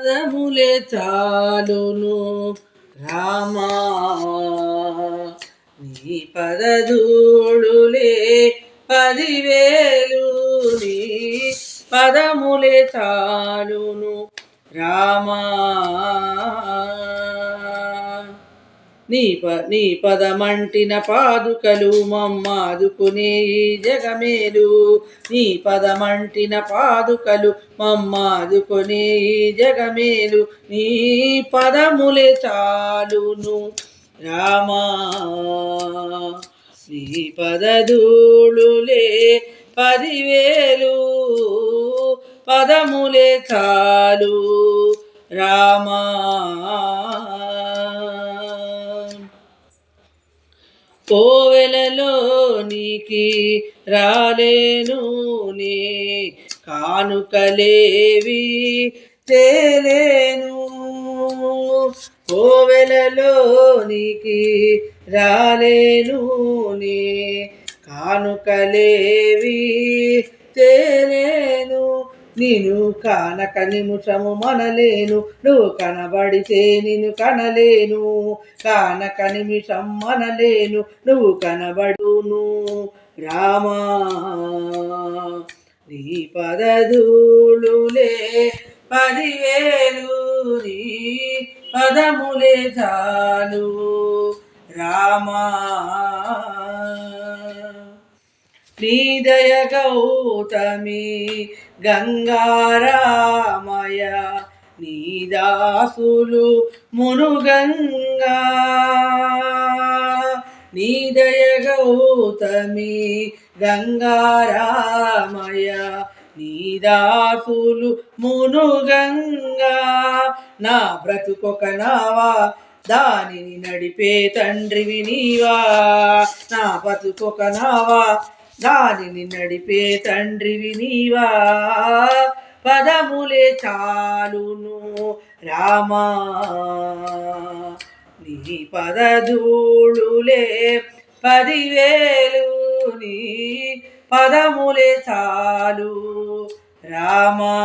పదములే చాలును రామా, నీ పదధూళులే 10,000, నీ పదములే చాలును రామా, నీ పదమంటిన పాదుకలు మమ్మాదుకునే ఈ జగమేలు, నీ పదమంటిన పాదుకలు మమ్మాదుకునే ఈ జగమేలు, నీ పదములే చాలును రామా, నీ పదధూళులే 10,000, పదములే చాలు రామా. కోవెలలోనికి రాలేను నీ కానుకలేవి తేలేను, కోవెలలోనికి రాలేను నీ కానుకలేవి తేలేను, నేను కానక నిమిషము మనలేను, నువ్వు కనబడితే నిన్ను కనలేను, కానక నిమిషం మనలేను, నువ్వు కనబడును రామా, నీ పదధూళులే 10,000, నీ పదములే చాలు రామా, నీ దయ గౌతమి గంగారామయ, నీ దాసులు మునుగంగా, నీ దయ గౌతమి గంగారామయ, నీ దాసులు మునుగంగా, నా బ్రతుకొక నావా దానిని నడిపే తండ్రివి నీవా, నా బతుకొక నావా దానిని నడిపే తండ్రివి నీవా, పదములే చాలును రామా, నీ పదధూళులే 10,000, నీ పదములే చాలు రామా.